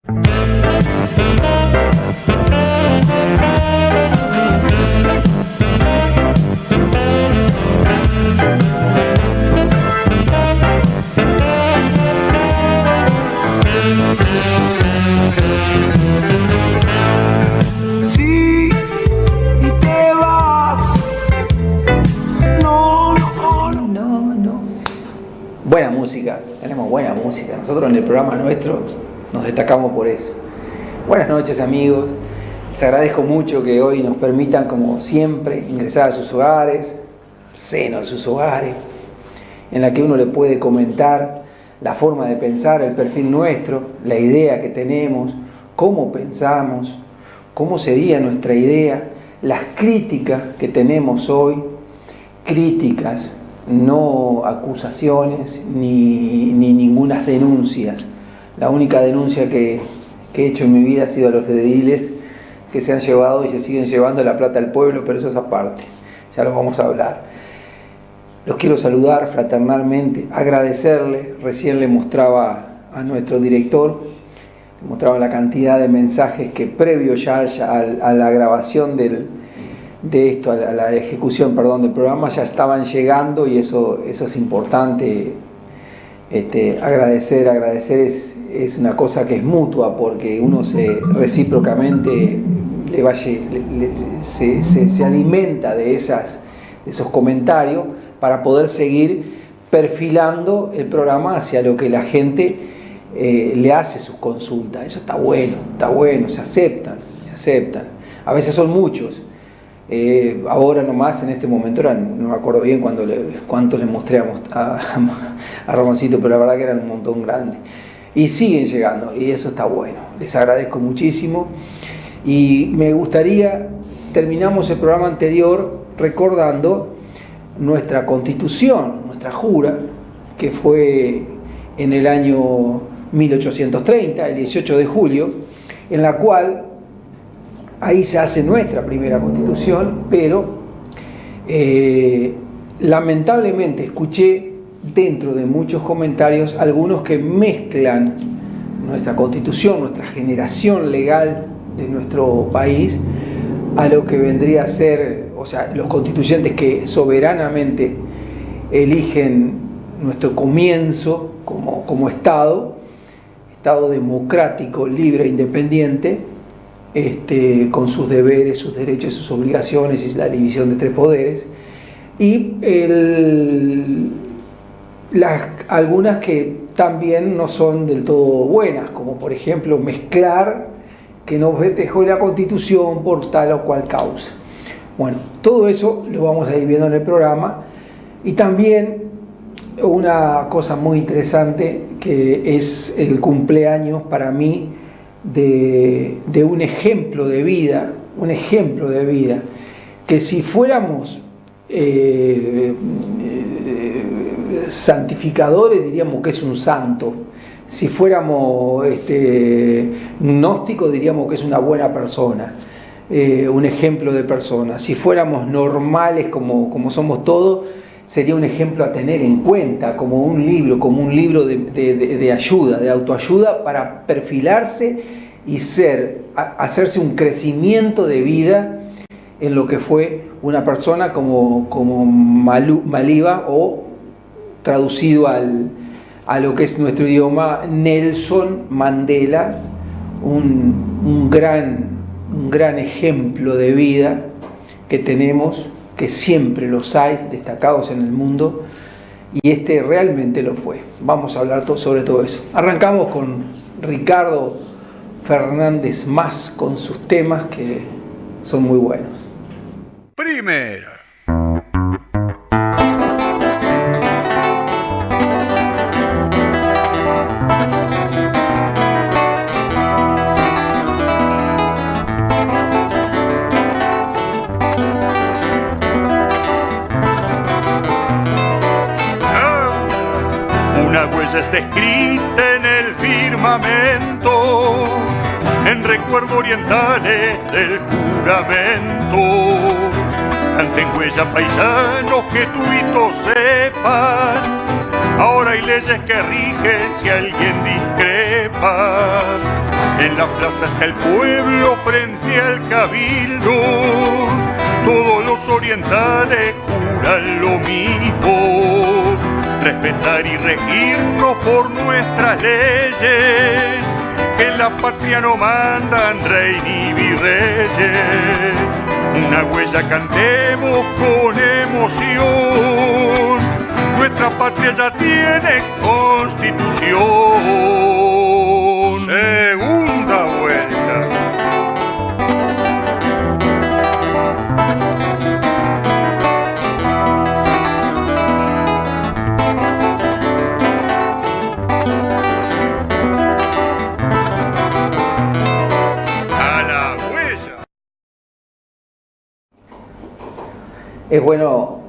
Buena música, tenemos buena música. Nosotros en el programa nuestro nos destacamos por eso. Buenas noches, amigos. Les agradezco mucho que hoy nos permitan, como siempre, ingresar a sus hogares, seno de sus hogares, en la que uno le puede comentar la forma de pensar, el perfil nuestro, la idea que tenemos, cómo pensamos, cómo sería nuestra idea, las críticas que tenemos hoy, críticas, no acusaciones ni ninguna denuncias. La única denuncia que he hecho en mi vida ha sido a los ediles que se han llevado y se siguen llevando la plata al pueblo, pero eso es aparte, ya lo vamos a hablar. Los quiero saludar fraternalmente, agradecerle. Recién le mostraba a nuestro director, le mostraba la cantidad de mensajes que previo ya a la grabación de esto, a la ejecución, del programa, ya estaban llegando, y eso es importante. Agradecer es una cosa que es mutua, porque uno recíprocamente se alimenta de esos comentarios para poder seguir perfilando el programa hacia lo que la gente le hace sus consultas. Eso está bueno, se aceptan. A veces son muchos. Ahora nomás, en este momento, no me acuerdo bien cuánto le mostré a Ramoncito, pero la verdad que eran un montón grande. Y siguen llegando, y eso está bueno. Les agradezco muchísimo. Y me gustaría, terminamos el programa anterior recordando nuestra Constitución, nuestra jura, que fue en el año 1830, el 18 de julio, en la cual ahí se hace nuestra primera Constitución, pero lamentablemente escuché dentro de muchos comentarios algunos que mezclan nuestra Constitución, nuestra generación legal de nuestro país, a lo que vendría a ser, o sea, los constituyentes que soberanamente eligen nuestro comienzo como Estado democrático, libre e independiente, con sus deberes, sus derechos, sus obligaciones y la división de tres poderes, y algunas que también no son del todo buenas, como por ejemplo mezclar que nos festejó la Constitución por tal o cual causa. Bueno, todo eso lo vamos a ir viendo en el programa. Y también una cosa muy interesante, que es el cumpleaños para mí de un ejemplo de vida, que si fuéramos santificadores diríamos que es un santo, si fuéramos gnósticos diríamos que es una buena persona, un ejemplo de persona. Si fuéramos normales como somos todos, sería un ejemplo a tener en cuenta, como un libro de ayuda, de autoayuda, para perfilarse y hacerse un crecimiento de vida en lo que fue una persona como Maliba, o traducido a lo que es nuestro idioma, Nelson Mandela, un gran ejemplo de vida que tenemos, que siempre los hay destacados en el mundo, y realmente lo fue. Vamos a hablar sobre todo eso. Arrancamos con Ricardo Fernández Mas, con sus temas que son muy buenos. Primera. Una huella está escrita en el firmamento, en recuerdo orientales del juramento. Canten huella paisanos que tuitos sepan, ahora hay leyes que rigen si alguien discrepa. En la plaza está el pueblo frente al cabildo. Todos los orientales juran lo mismo: respetar y regirnos por nuestras leyes, que en la patria no mandan rey ni virreyes. Una huella cantemos con emoción, nuestra patria ya tiene constitución. Segunda vuelta. Es bueno,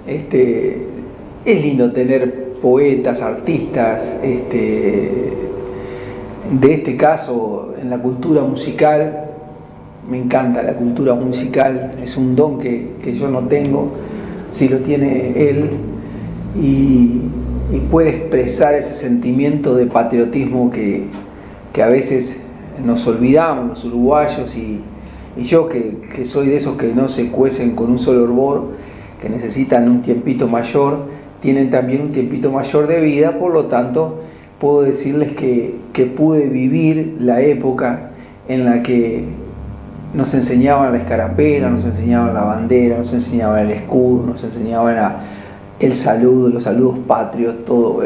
es lindo tener poetas, artistas, de este caso en la cultura musical. Me encanta la cultura musical, es un don que yo no tengo, si lo tiene él, y puede expresar ese sentimiento de patriotismo que a veces nos olvidamos los uruguayos, y yo que soy de esos que no se cuecen con un solo hervor, que necesitan un tiempito mayor, tienen también un tiempito mayor de vida. Por lo tanto puedo decirles que pude vivir la época en la que nos enseñaban la escarapela, nos enseñaban la bandera, nos enseñaban el escudo, nos enseñaban el saludo, los saludos patrios, todo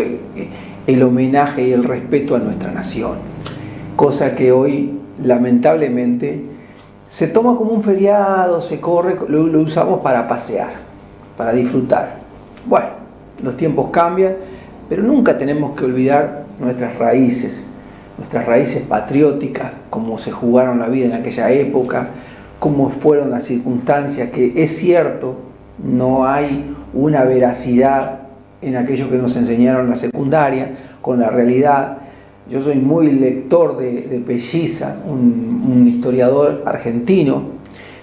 el homenaje y el respeto a nuestra nación, cosa que hoy lamentablemente se toma como un feriado, se corre, lo usamos para pasear, para disfrutar. Bueno, los tiempos cambian, pero nunca tenemos que olvidar nuestras raíces patrióticas, cómo se jugaron la vida en aquella época, cómo fueron las circunstancias, que es cierto, no hay una veracidad en aquello que nos enseñaron en la secundaria con la realidad. Yo soy muy lector de Pelliza, un historiador argentino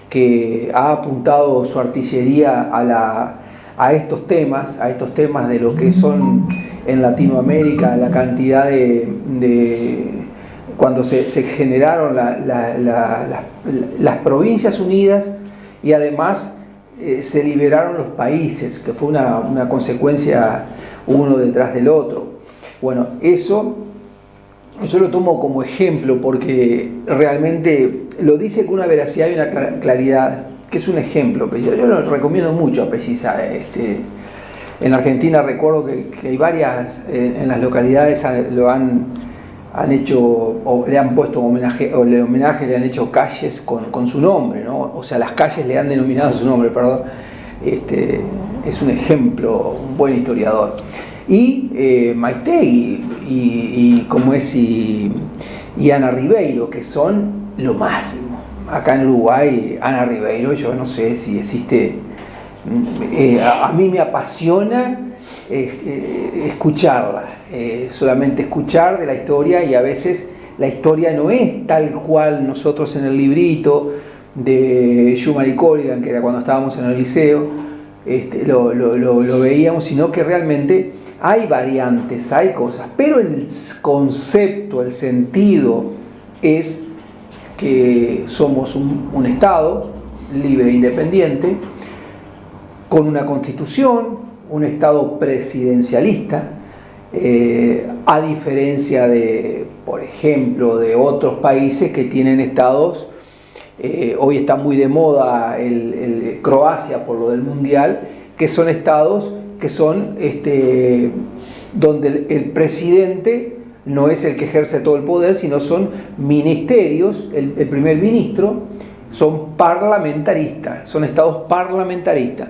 que ha apuntado su artillería a estos temas de lo que son en Latinoamérica, la cantidad de cuando se generaron las provincias unidas, y además se liberaron los países, que fue una consecuencia uno detrás del otro. Bueno, eso yo lo tomo como ejemplo porque realmente lo dice con una veracidad y una claridad, que es un ejemplo. Yo lo recomiendo mucho a Pelliza. En Argentina recuerdo que hay varias, en las localidades lo han hecho, o le han puesto homenaje, o le le han hecho calles con su nombre, ¿no? O sea, las calles le han denominado su nombre, perdón. Es un ejemplo, un buen historiador. Y Maistegui y Ana Ribeiro, que son lo máximo. Acá en Uruguay, Ana Ribeiro, yo no sé si existe, a mí me apasiona escucharla, solamente escuchar de la historia, y a veces la historia no es tal cual nosotros en el librito de Schumann y Corrigan, que era cuando estábamos en el liceo, lo veíamos, sino que realmente hay variantes, hay cosas, pero el concepto, el sentido es que somos un Estado libre e independiente, con una constitución, un Estado presidencialista, a diferencia de, por ejemplo, de otros países que tienen estados, hoy está muy de moda Croacia por lo del Mundial, que son estados que son donde el presidente no es el que ejerce todo el poder, sino son ministerios, el primer ministro, son parlamentaristas, son estados parlamentaristas.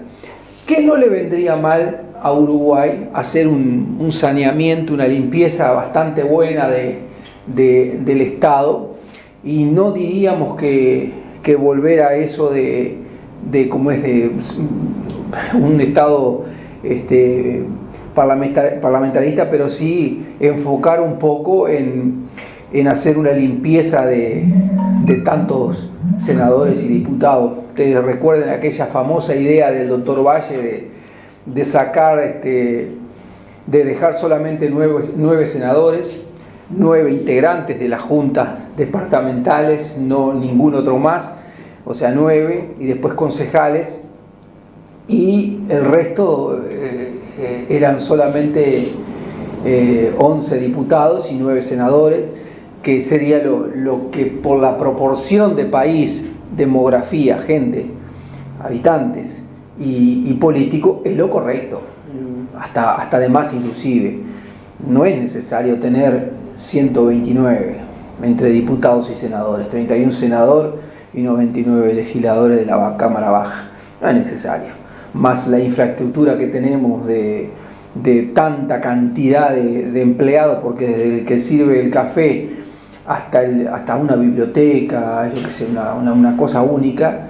¿Qué no le vendría mal a Uruguay hacer un saneamiento, una limpieza bastante buena del Estado? Y no diríamos que volver a eso de como es de un Estado parlamentarista, pero sí enfocar un poco en hacer una limpieza de tantos senadores y diputados. Ustedes recuerden aquella famosa idea del doctor Valle de sacar, de dejar solamente 9 senadores, 9 integrantes de las juntas departamentales, no ningún otro más, o sea 9, y después concejales, y el resto eran solamente 11 diputados y 9 senadores, que sería lo que por la proporción de país, demografía, gente, habitantes y político es lo correcto, hasta de más inclusive. No es necesario tener 129 entre diputados y senadores, 31 senadores y 99 legisladores de la Cámara Baja, no es necesario. Más la infraestructura que tenemos de tanta cantidad de empleados, porque desde el que sirve el café hasta una biblioteca, yo qué sé, una cosa única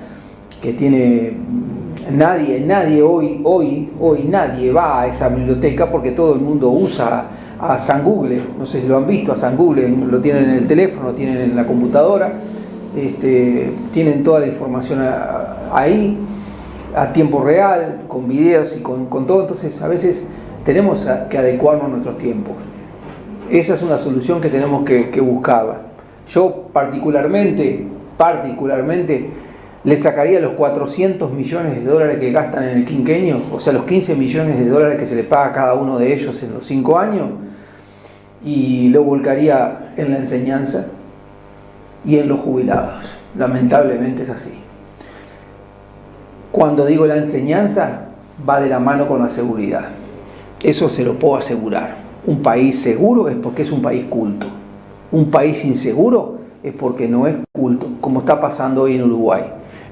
que tiene nadie hoy nadie va a esa biblioteca porque todo el mundo usa a San Google. No sé si lo han visto, a San Google, lo tienen en el teléfono, lo tienen en la computadora, tienen toda la información ahí a tiempo real, con videos y con todo. Entonces a veces tenemos que adecuarnos a nuestros tiempos. Esa es una solución que tenemos que buscar. Yo particularmente le sacaría los 400 millones de dólares que gastan en el quinquenio, o sea, los 15 millones de dólares que se le paga a cada uno de ellos en los 5 años, y lo volcaría en la enseñanza y en los jubilados. Lamentablemente es así. Cuando digo la enseñanza, va de la mano con la seguridad. Eso se lo puedo asegurar. Un país seguro es porque es un país culto. Un país inseguro es porque no es culto, como está pasando hoy en Uruguay.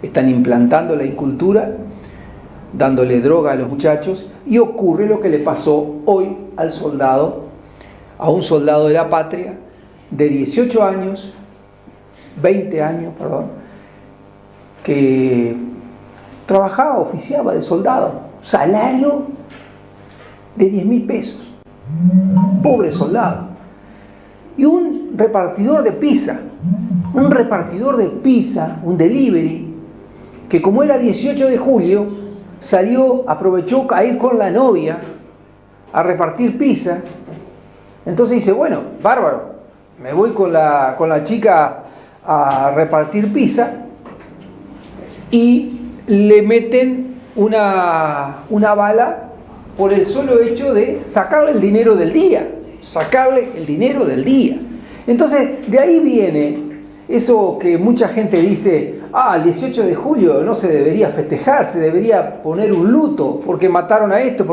Están implantando la incultura, dándole droga a los muchachos, y ocurre lo que le pasó hoy a un soldado de la patria de 18 años, 20 años, que trabajaba, oficiaba de soldado, salario de 10.000 pesos, pobre soldado. Y un repartidor de pizza, un delivery, que como era 18 de julio, aprovechó a ir con la novia a repartir pizza. Entonces dice, bueno, bárbaro, me voy con la chica a repartir pizza, y le meten una bala por el solo hecho de sacarle el dinero del día. Entonces, de ahí viene eso que mucha gente dice, el 18 de julio no se debería festejar, se debería poner un luto porque mataron a esto,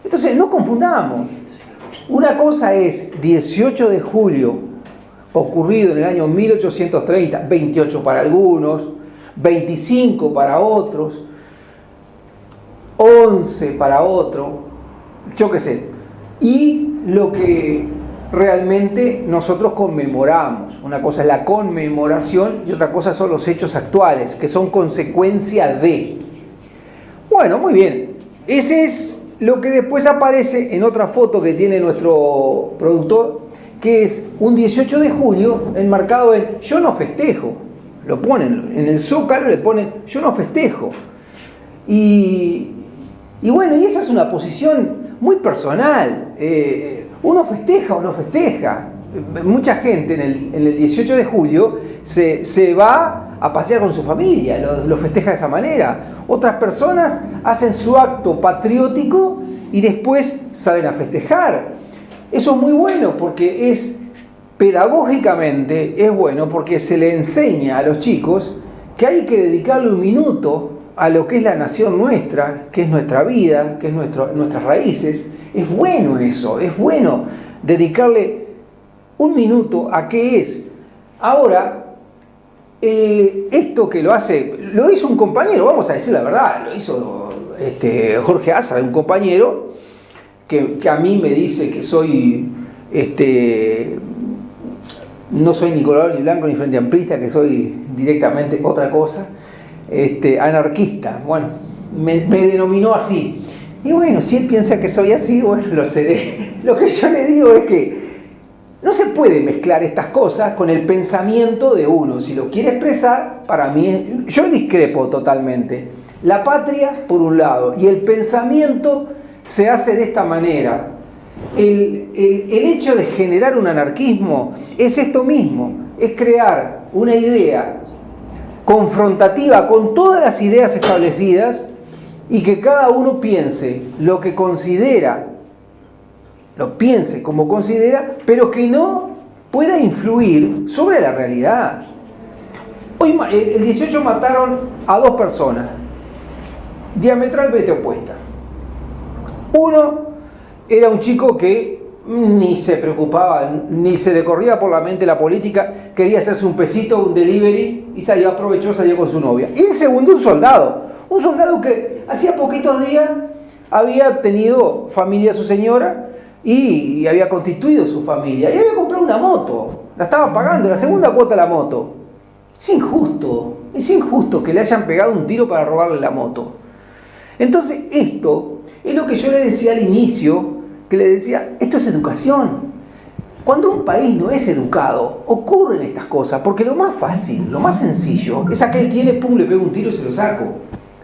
Entonces, no confundamos. Una cosa es 18 de julio, ocurrido en el año 1830, 28 para algunos, 25 para otros, 11 para otro, yo qué sé. Y lo que realmente nosotros conmemoramos. Una cosa es la conmemoración y otra cosa son los hechos actuales, que son consecuencia de. Bueno, muy bien. Ese es lo que después aparece en otra foto que tiene nuestro productor, que es un 18 de julio enmarcado en yo no festejo. Lo ponen en el Zócalo, le ponen yo no festejo. Y bueno, y esa es una posición muy personal. Uno festeja o no festeja. Mucha gente en el 18 de julio se va a pasear con su familia, lo festeja de esa manera. Otras personas hacen su acto patriótico y después salen a festejar. Eso es muy bueno porque pedagógicamente es bueno, porque se le enseña a los chicos que hay que dedicarle un minuto a lo que es la nación nuestra, que es nuestra vida, que es nuestras raíces. Es bueno eso, es bueno dedicarle un minuto a qué es. Ahora, esto que lo hizo un compañero, vamos a decir la verdad, lo hizo Jorge Azar, un compañero que a mí me dice que soy, no soy ni colorado ni blanco ni frente amplista, que soy directamente otra cosa, anarquista. Bueno, me denominó así. Y bueno, si él piensa que soy así, bueno, lo seré. Lo que yo le digo es que no se puede mezclar estas cosas con el pensamiento de uno. Si lo quiere expresar, para mí, yo discrepo totalmente. La patria, por un lado, y el pensamiento se hace de esta manera. el hecho de generar un anarquismo es esto mismo, es crear una idea confrontativa con todas las ideas establecidas y que cada uno piense lo que considera, lo piense como considera, pero que no pueda influir sobre la realidad. Hoy, el 18 mataron a 2 personas, diametralmente opuestas. Uno era un chico que ni se preocupaba, ni se le corría por la mente la política, quería hacerse un pesito, un delivery, y salió con su novia. Y el segundo, un soldado que hacía poquitos días había tenido familia su señora y había constituido su familia, y había comprado una moto, la estaba pagando, la segunda cuota de la moto. Es injusto que le hayan pegado un tiro para robarle la moto. Entonces esto es lo que yo le decía al inicio, que le decía, esto es educación. Cuando un país no es educado, ocurren estas cosas, porque lo más fácil, lo más sencillo, es aquel tiene, pum, le pego un tiro y se lo saco.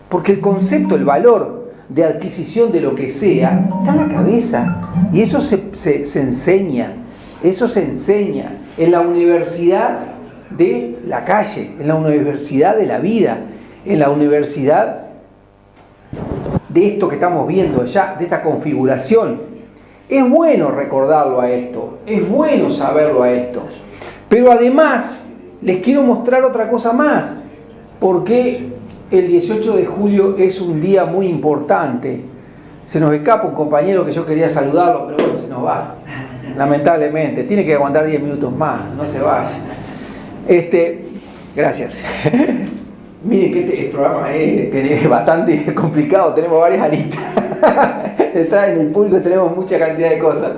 Porque el concepto, el valor de adquisición de lo que sea, está en la cabeza. Y eso se enseña, en la universidad de la calle, en la universidad de la vida, en la universidad de esto que estamos viendo allá, de esta configuración. Es bueno recordarlo a esto, es bueno saberlo a esto. Pero además, les quiero mostrar otra cosa más, porque el 18 de julio es un día muy importante. Se nos escapa un compañero que yo quería saludarlo, pero bueno, se nos va. Lamentablemente, tiene que aguantar 10 minutos más, no se vaya. Gracias. Miren que este programa es bastante complicado, tenemos varias aristas. Detrás en el público tenemos mucha cantidad de cosas.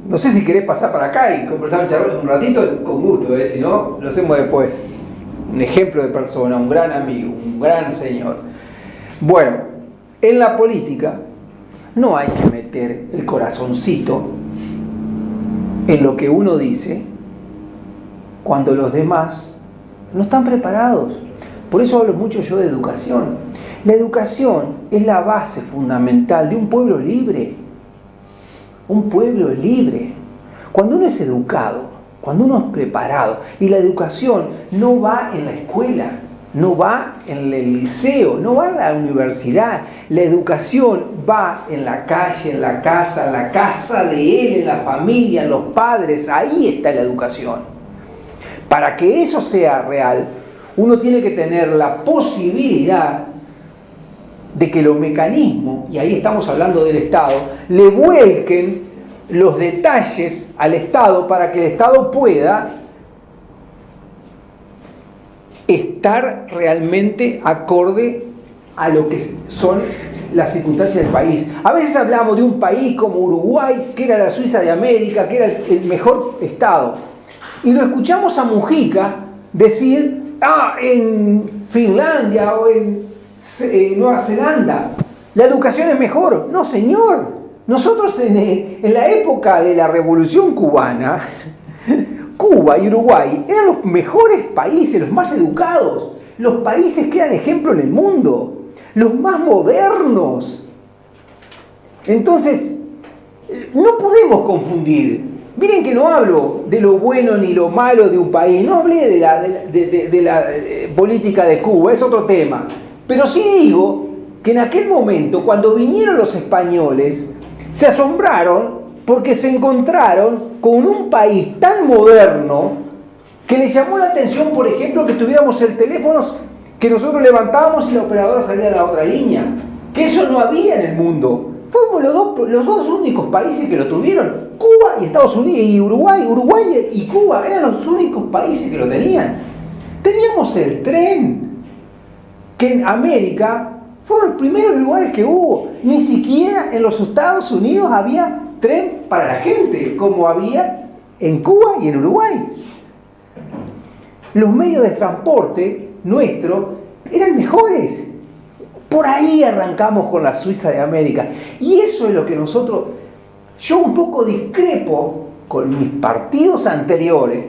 No sé si querés pasar para acá y conversar un ratito, con gusto, si no, lo hacemos después. Un ejemplo de persona, un gran amigo, un gran señor. Bueno, en la política no hay que meter el corazoncito en lo que uno dice cuando los demás no están preparados. Por eso hablo mucho yo de educación. La educación es la base fundamental de un pueblo libre. Un pueblo libre. Cuando uno es educado, cuando uno es preparado, y la educación no va en la escuela, no va en el liceo, no va en la universidad. La educación va en la calle, en la casa de él, en la familia, en los padres. Ahí está la educación. Para que eso sea real, uno tiene que tener la posibilidad de que los mecanismos, y ahí estamos hablando del Estado, le vuelquen los detalles al Estado para que el Estado pueda estar realmente acorde a lo que son las circunstancias del país. A veces hablamos de un país como Uruguay, que era la Suiza de América, que era el mejor Estado. Y lo escuchamos a Mujica decir, en Finlandia o en Nueva Zelanda la educación es mejor. No, señor. Nosotros en la época de la Revolución Cubana, Cuba y Uruguay eran los mejores países, los más educados, los países que eran ejemplo en el mundo, los más modernos. Entonces, no podemos confundir. Miren que no hablo de lo bueno ni lo malo de un país, no hablé de la política de Cuba, es otro tema. Pero sí digo que en aquel momento, cuando vinieron los españoles, se asombraron porque se encontraron con un país tan moderno que les llamó la atención, por ejemplo, que tuviéramos el teléfono que nosotros levantábamos y la operadora salía a la otra línea. Que eso no había en el mundo. Fuimos los dos únicos países que lo tuvieron. Cuba y Estados Unidos y Uruguay. Uruguay y Cuba eran los únicos países que lo tenían. Teníamos el tren, que en América fueron los primeros lugares que hubo. Ni siquiera en los Estados Unidos había tren para la gente, como había en Cuba y en Uruguay. Los medios de transporte nuestros eran mejores. Por ahí arrancamos con la Suiza de América. Y eso es lo que yo un poco discrepo con mis partidos anteriores,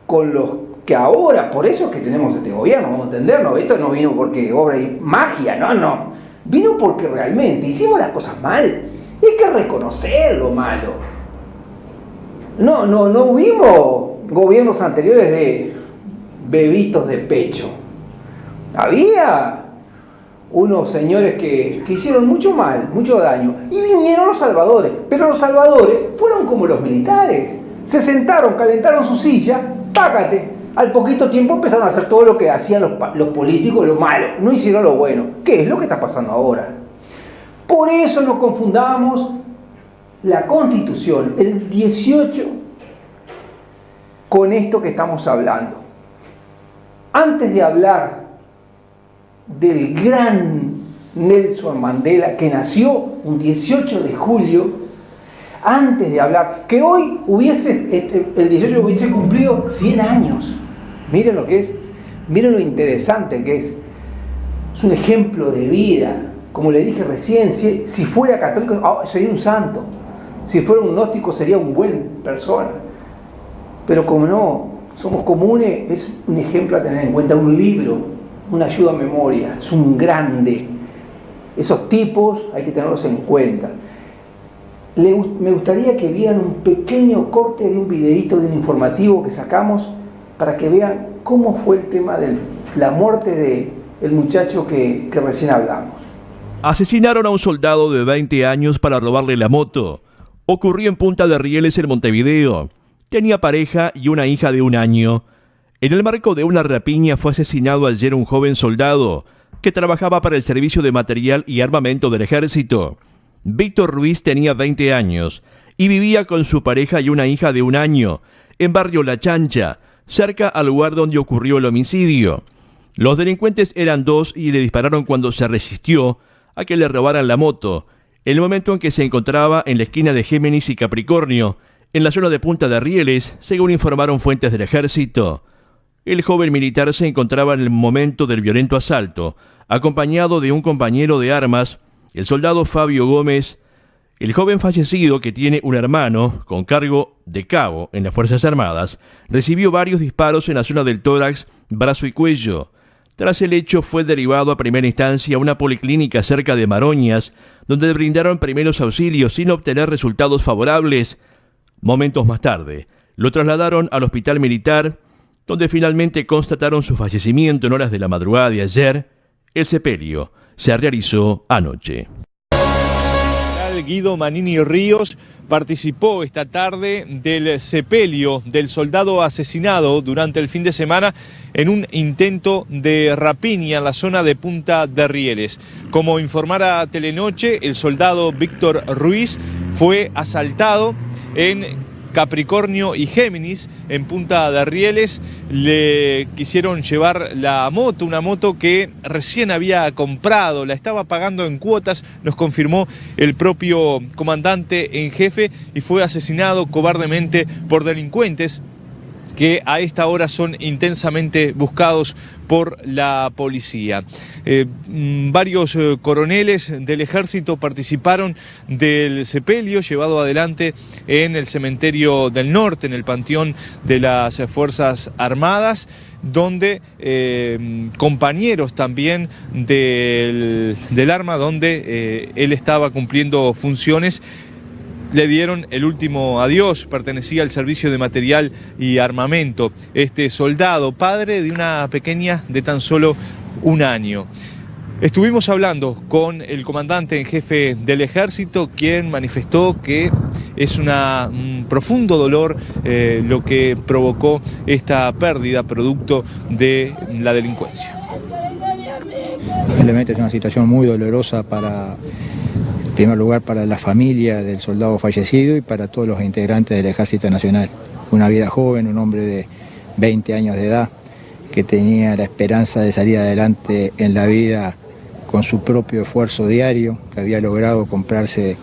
con los que ahora, por eso es que tenemos este gobierno, vamos a entendernos, esto no vino porque obra y magia, no vino porque realmente hicimos las cosas mal. Y hay que reconocer lo malo. No hubimos gobiernos anteriores de bebitos de pecho. Había unos señores que hicieron mucho mal, mucho daño, y vinieron los salvadores, pero los salvadores fueron como los militares, se sentaron, calentaron su silla, págate, al poquito tiempo empezaron a hacer todo lo que hacían los políticos, lo malo, no hicieron lo bueno, ¿qué es lo que está pasando ahora? Por eso no confundamos la Constitución, el 18, con esto que estamos hablando. Antes de hablar del gran Nelson Mandela, que nació un 18 de julio, antes de hablar, que hoy el 18 hubiese cumplido 100 años. Miren lo que es, miren lo interesante que es. Es un ejemplo de vida. Como le dije recién, si fuera católico, sería un santo. Si fuera un gnóstico, sería un buen persona. Pero como no somos comunes, es un ejemplo a tener en cuenta, un libro, una ayuda a memoria, es un grande. Esos tipos hay que tenerlos en cuenta. Me gustaría que vieran un pequeño corte de un videíto, de un informativo que sacamos, para que vean cómo fue el tema de la muerte del muchacho que recién hablamos. Asesinaron a un soldado de 20 años para robarle la moto. Ocurrió en Punta de Rieles, en Montevideo. Tenía pareja y una hija de 1 año. En el marco de una rapiña fue asesinado ayer un joven soldado que trabajaba para el Servicio de Material y Armamento del Ejército. Víctor Ruiz tenía 20 años y vivía con su pareja y una hija de 1 año en barrio La Chancha, cerca al lugar donde ocurrió el homicidio. Los delincuentes eran 2 y le dispararon cuando se resistió a que le robaran la moto, en el momento en que se encontraba en la esquina de Géminis y Capricornio, en la zona de Punta de Rieles, según informaron fuentes del Ejército. El joven militar se encontraba en el momento del violento asalto, acompañado de un compañero de armas, el soldado Fabio Gómez. El joven fallecido, que tiene un hermano con cargo de cabo en las Fuerzas Armadas, recibió varios disparos en la zona del tórax, brazo y cuello. Tras el hecho fue derivado a primera instancia a una policlínica cerca de Maroñas, donde le brindaron primeros auxilios sin obtener resultados favorables. Momentos más tarde, lo trasladaron al hospital militar, donde finalmente constataron su fallecimiento en horas de la madrugada de ayer. El sepelio se realizó anoche. El Guido Manini Ríos participó esta tarde del sepelio del soldado asesinado durante el fin de semana en un intento de rapiña en la zona de Punta de Rieles. Como informara Telenoche, el soldado Víctor Ruiz fue asaltado en Capricornio y Géminis, en Punta de Rieles. Le quisieron llevar la moto, una moto que recién había comprado, la estaba pagando en cuotas, nos confirmó el propio comandante en jefe, y fue asesinado cobardemente por delincuentes que a esta hora son intensamente buscados por la policía. Varios coroneles del ejército participaron del sepelio llevado adelante en el cementerio del norte, en el panteón de las Fuerzas Armadas, donde compañeros también del arma donde él estaba cumpliendo funciones le dieron el último adiós. Pertenecía al Servicio de Material y Armamento. Este soldado, padre de una pequeña de tan solo 1 año. Estuvimos hablando con el comandante en jefe del ejército, quien manifestó que es un profundo dolor lo que provocó esta pérdida producto de la delincuencia. Realmente es una situación muy dolorosa en primer lugar para la familia del soldado fallecido y para todos los integrantes del Ejército Nacional. Una vida joven, un hombre de 20 años de edad que tenía la esperanza de salir adelante en la vida con su propio esfuerzo diario, que había logrado comprarse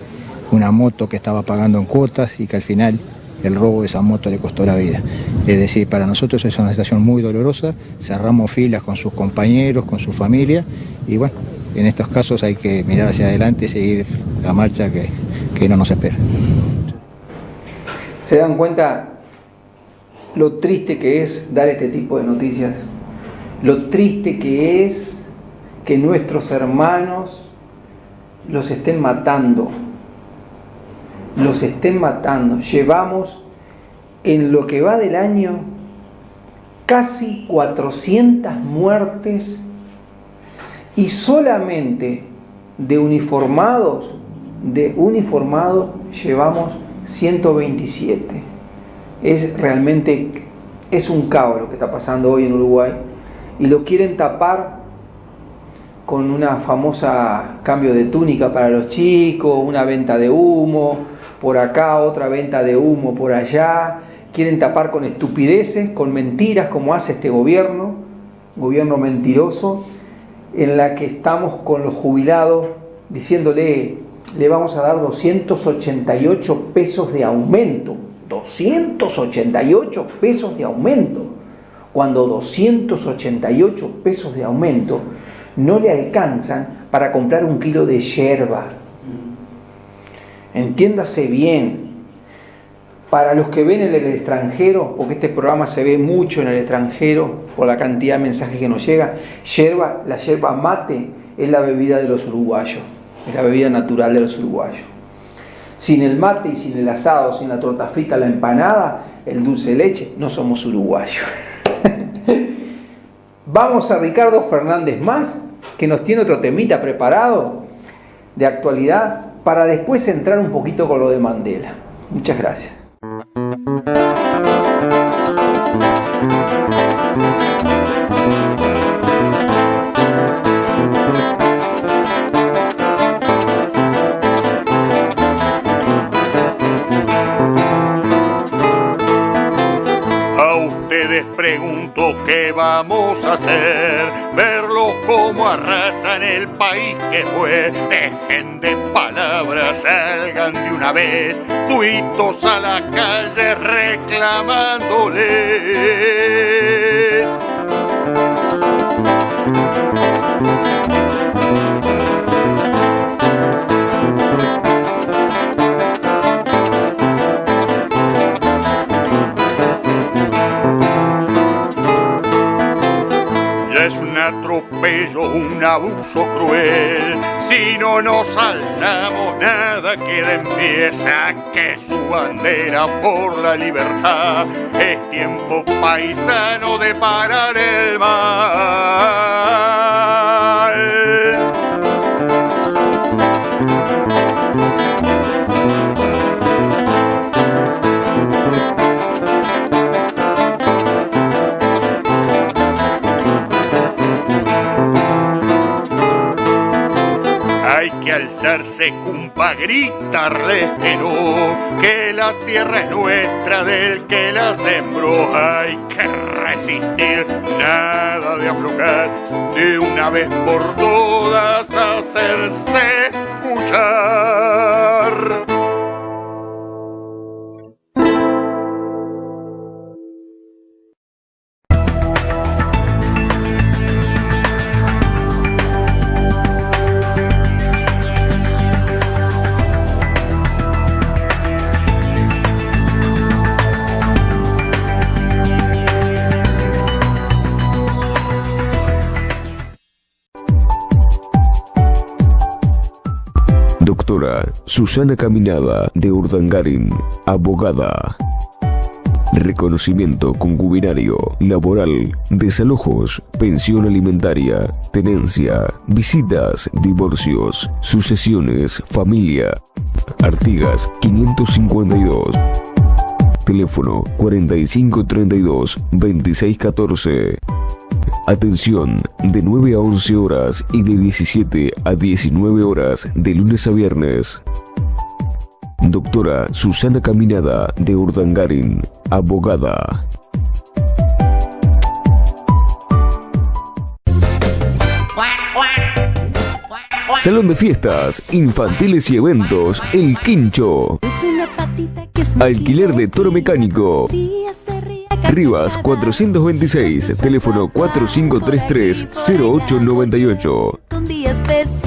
una moto que estaba pagando en cuotas y que al final el robo de esa moto le costó la vida. Es decir, para nosotros es una situación muy dolorosa, cerramos filas con sus compañeros, con su familia, y bueno, en estos casos hay que mirar hacia adelante y seguir la marcha que no nos espera. ¿Se dan cuenta lo triste que es dar este tipo de noticias? Lo triste que es que nuestros hermanos los estén matando. Los estén matando. Llevamos en lo que va del año casi 400 muertes y solamente de uniformados llevamos 127. Es un caos lo que está pasando hoy en Uruguay y lo quieren tapar con una famosa cambio de túnica para los chicos, una venta de humo por acá, otra venta de humo por allá. Quieren tapar con estupideces, con mentiras, como hace este gobierno mentiroso, en la que estamos con los jubilados diciéndole, le vamos a dar 288 pesos de aumento. 288 pesos de aumento. Cuando 288 pesos de aumento no le alcanzan para comprar un kilo de yerba. Entiéndase bien. Para los que ven en el extranjero, porque este programa se ve mucho en el extranjero por la cantidad de mensajes que nos llega, la yerba mate es la bebida de los uruguayos, es la bebida natural de los uruguayos. Sin el mate y sin el asado, sin la torta frita, la empanada, el dulce de leche, no somos uruguayos. Vamos a Ricardo Fernández Más, que nos tiene otro temita preparado de actualidad, para después entrar un poquito con lo de Mandela. Muchas gracias. Les pregunto qué vamos a hacer, verlos como arrasan el país que fue. Dejen de palabras, salgan de una vez, tuitos a la calle reclamándoles. Es un atropello, un abuso cruel. Si no nos alzamos, nada queda en pie. Saque su bandera por la libertad. Es tiempo paisano de parar el mal. Hay que alzarse, cumpa, gritarles que la tierra es nuestra del que la sembró. Hay que resistir, nada de aflojar, de una vez por todas hacerse escuchar. Doctora Susana Caminada de Urdangarín, abogada. Reconocimiento concubinario, laboral, desalojos, pensión alimentaria, tenencia, visitas, divorcios, sucesiones, familia. Artigas 552. Teléfono 4532-2614. Atención, de 9 a 11 horas y de 17 a 19 horas de lunes a viernes. Doctora Susana Caminada de Urdangarín, abogada. Salón de fiestas, infantiles y eventos, El Quincho. Alquiler de toro mecánico. Rivas 426, teléfono 4533-0898.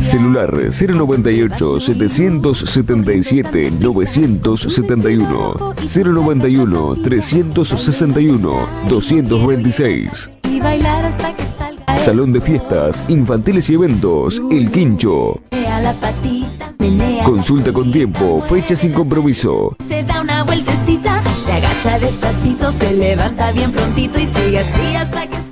Celular 098-777-971. 091-361-226. Salón de fiestas, infantiles y eventos, El Quincho. A la patita. menea. Consulta con tiempo, fecha sin compromiso. Se da una vueltecita, se agacha despacito, se levanta bien prontito y sigue así hasta que salga.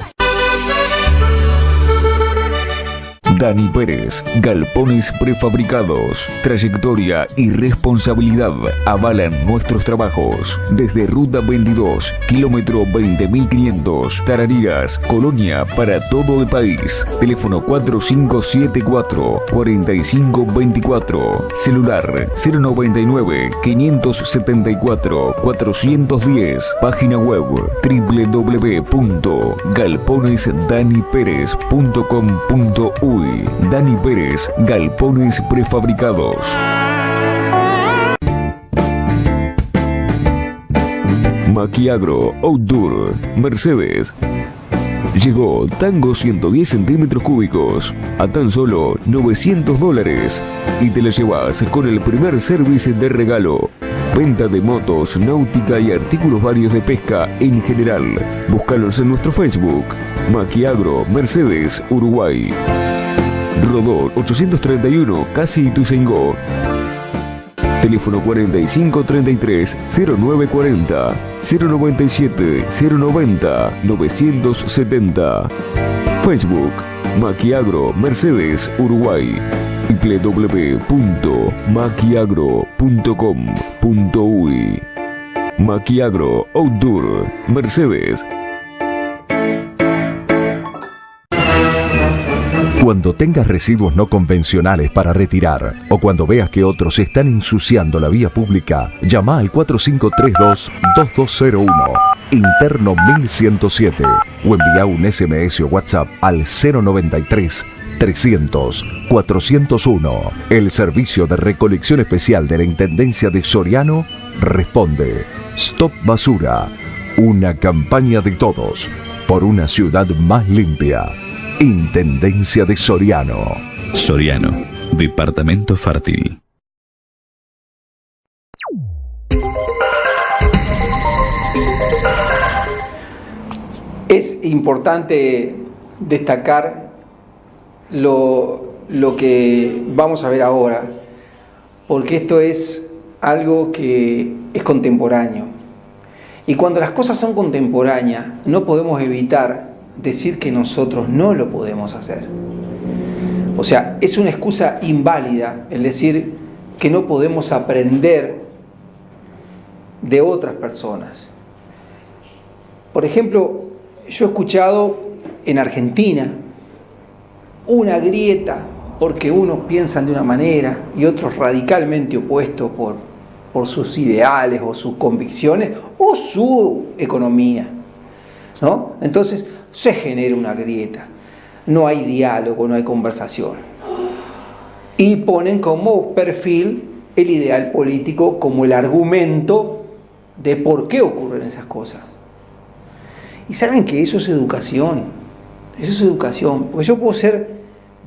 Dani Pérez, Galpones Prefabricados. Trayectoria y responsabilidad avalan nuestros trabajos. Desde Ruta 22, kilómetro 20.500, Tararías, Colonia, para todo el país. Teléfono 4574-4524. Celular 099-574-410. Página web www.galponesdaniperez.com.uy. Dani Pérez, Galpones Prefabricados. Maquiagro Outdoor, Mercedes. Llegó Tango 110 centímetros cúbicos a tan solo $900 y te la llevas con el primer service de regalo. Venta de motos, náutica y artículos varios de pesca en general. Búscalos en nuestro Facebook. Maquiagro Mercedes, Uruguay. Rodó 831, Casi Ituzaingó. Teléfono 4533-0940, 097-090-970. Facebook, Maquiagro Mercedes, Uruguay. www.maquiagro.com.uy. Maquiagro Outdoor, Mercedes. Cuando tengas residuos no convencionales para retirar o cuando veas que otros están ensuciando la vía pública, llama al 4532-2201, interno 1107 o envía un SMS o WhatsApp al 093-300-401. El servicio de recolección especial de la Intendencia de Soriano responde. Stop Basura, una campaña de todos por una ciudad más limpia. Intendencia de Soriano. Soriano, departamento fértil. Es importante destacar lo que vamos a ver ahora, porque esto es algo que es contemporáneo. Y cuando las cosas son contemporáneas, no podemos evitar decir que nosotros no lo podemos hacer. O sea, es una excusa inválida el decir que no podemos aprender de otras personas. Por ejemplo, yo he escuchado en Argentina una grieta porque unos piensan de una manera y otros radicalmente opuestos por sus ideales o sus convicciones o su economía, ¿no? Entonces se genera una grieta, no hay diálogo, no hay conversación. Y ponen como perfil el ideal político como el argumento de por qué ocurren esas cosas. Y saben que eso es educación, porque yo puedo ser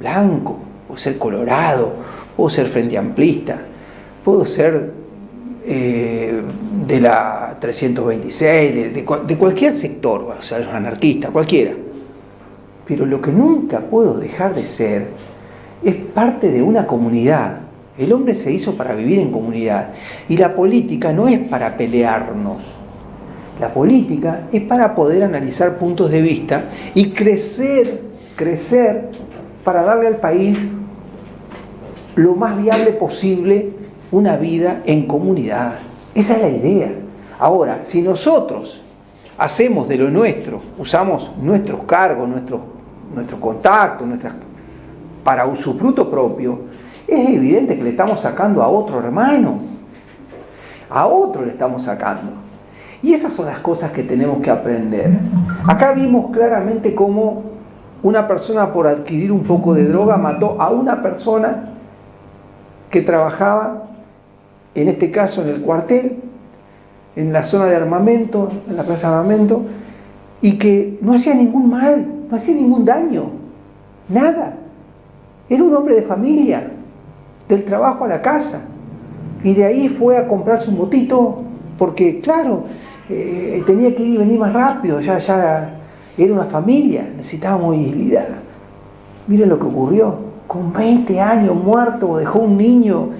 blanco, puedo ser colorado, puedo ser frente amplista, puedo ser de la 326, de cualquier sector, o sea, los anarquistas, cualquiera. Pero lo que nunca puedo dejar de ser es parte de una comunidad. El hombre se hizo para vivir en comunidad. Y la política no es para pelearnos. La política es para poder analizar puntos de vista y crecer para darle al país lo más viable posible una vida en comunidad. Esa es la idea. Ahora, si nosotros hacemos de lo nuestro, usamos nuestros cargos, nuestros contactos, para usufructo propio, es evidente que le estamos sacando a otro hermano. A otro le estamos sacando. Y esas son las cosas que tenemos que aprender. Acá vimos claramente cómo una persona por adquirir un poco de droga mató a una persona que trabajaba, en este caso en el cuartel, en la zona de armamento, en la plaza de armamento, y que no hacía ningún mal, no hacía ningún daño, nada. Era un hombre de familia, del trabajo a la casa, y de ahí fue a comprarse un motito, porque claro, tenía que ir y venir más rápido, ya era una familia, necesitaba movilidad. Miren lo que ocurrió. con 20 años muerto, dejó un niño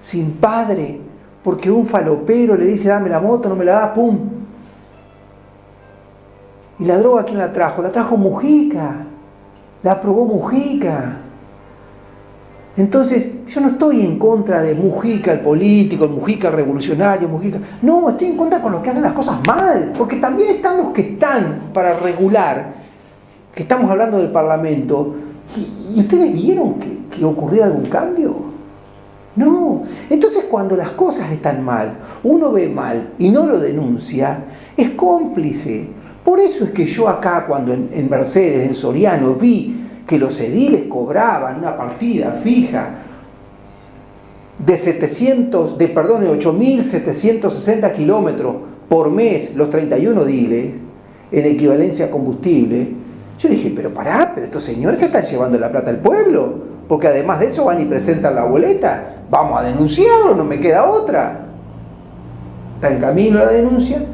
sin padre, porque un falopero le dice dame la moto, no me la da, ¡pum! ¿Y la droga quién la trajo? La trajo Mujica, la aprobó Mujica. Entonces, yo no estoy en contra de Mujica el político, el Mujica el revolucionario, Mujica. No, estoy en contra con los que hacen las cosas mal, porque también están los que están para regular, que estamos hablando del Parlamento, y ustedes vieron que ocurrió algún cambio. No. Entonces, cuando las cosas están mal, uno ve mal y no lo denuncia, es cómplice. Por eso es que yo acá, cuando en Mercedes, en Soriano, vi que los ediles cobraban una partida fija de 8.760 kilómetros por mes, los 31 ediles, en equivalencia a combustible, yo dije, pero estos señores se están llevando la plata al pueblo, porque además de eso van y presentan la boleta, vamos a denunciarlo, no me queda otra. Está en camino la denuncia,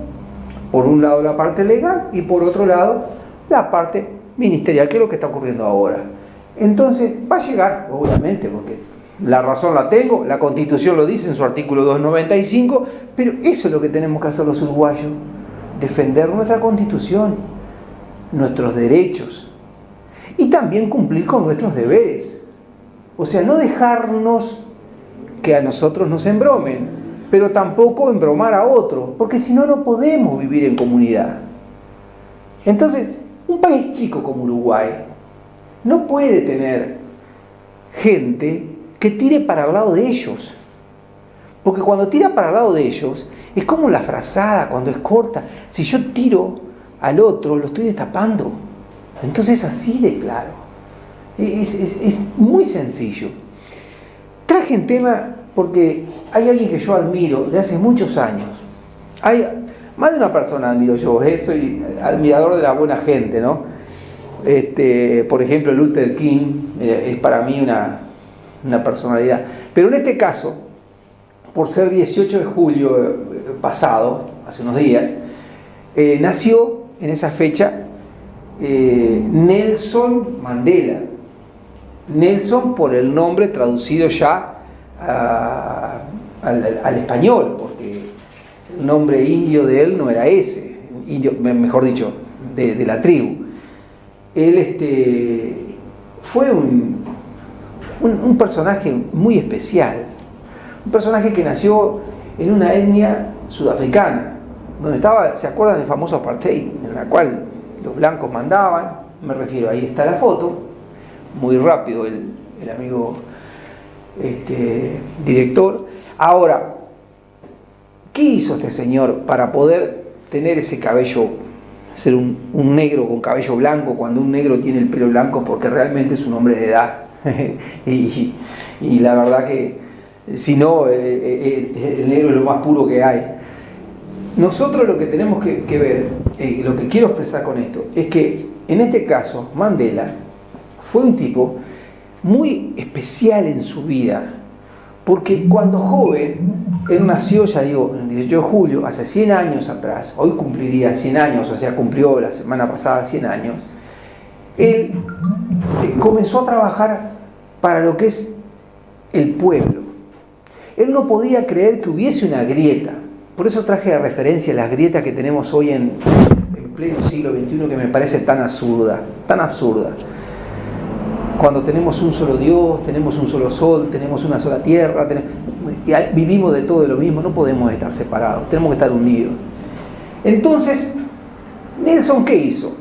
por un lado la parte legal y por otro lado la parte ministerial, que es lo que está ocurriendo ahora. Entonces va a llegar, obviamente, porque la razón la tengo, la Constitución lo dice en su artículo 295, pero eso es lo que tenemos que hacer los uruguayos, defender nuestra Constitución, nuestros derechos y también cumplir con nuestros deberes. O sea, no dejarnos que a nosotros nos embromen, pero tampoco embromar a otro, porque si no, no podemos vivir en comunidad. Entonces, un país chico como Uruguay no puede tener gente que tire para el lado de ellos. Porque cuando tira para el lado de ellos, es como la frazada cuando es corta. Si yo tiro al otro, lo estoy destapando. Entonces es así de claro. Es muy sencillo. Traje un tema porque hay alguien que yo admiro de hace muchos años. Más de una persona admiro yo, soy admirador de la buena gente, ¿no? Por ejemplo, Luther King es para mí una personalidad. Pero en este caso, por ser 18 de julio pasado, hace unos días, nació en esa fecha Nelson Mandela. Nelson por el nombre traducido ya al español, porque el nombre indio de él no era ese, indio, mejor dicho, de la tribu. Él fue un personaje muy especial, un personaje que nació en una etnia sudafricana, donde estaba, ¿se acuerdan del famoso apartheid? En la cual los blancos mandaban, me refiero, ahí está la foto, muy rápido el amigo director. Ahora, ¿qué hizo este señor para poder tener ese cabello, ser un negro con cabello blanco, cuando un negro tiene el pelo blanco porque realmente es un hombre de edad? y la verdad que, si no, el negro es lo más puro que hay. Nosotros lo que tenemos que ver, lo que quiero expresar con esto, es que en este caso Mandela fue un tipo muy especial en su vida, porque cuando joven, él nació, ya digo, el 18 de julio, hace 100 años atrás, hoy cumpliría 100 años, o sea, cumplió la semana pasada 100 años, él comenzó a trabajar para lo que es el pueblo. Él no podía creer que hubiese una grieta, por eso traje de referencia las grietas que tenemos hoy en pleno siglo XXI, que me parece tan absurda, cuando tenemos un solo Dios, tenemos un solo sol, tenemos una sola tierra, vivimos de todo de lo mismo, no podemos estar separados, tenemos que estar unidos. Entonces, Nelson, ¿qué hizo?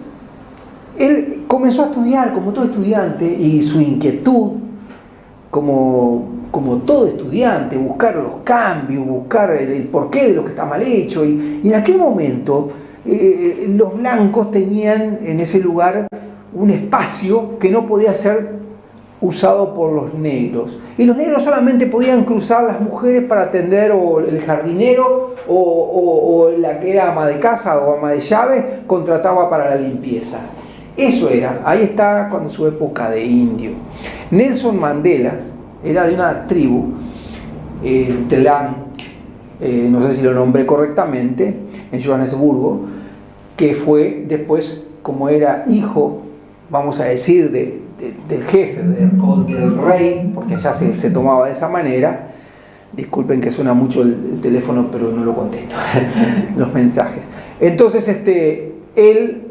Él comenzó a estudiar como todo estudiante, y su inquietud, como todo estudiante, buscar los cambios, buscar el porqué de lo que está mal hecho, y en aquel momento los blancos tenían en ese lugar un espacio que no podía ser usado por los negros, y los negros solamente podían cruzar las mujeres para atender o el jardinero o la que era ama de casa o ama de llaves contrataba para la limpieza. Eso era, ahí está cuando su época de indio. Nelson Mandela era de una tribu, el Telán, no sé si lo nombré correctamente, en Johannesburgo, que fue después, como era hijo, vamos a decir, del jefe o del rey, porque allá se tomaba de esa manera. Disculpen que suena mucho el teléfono, pero no lo contesto, los mensajes. Entonces él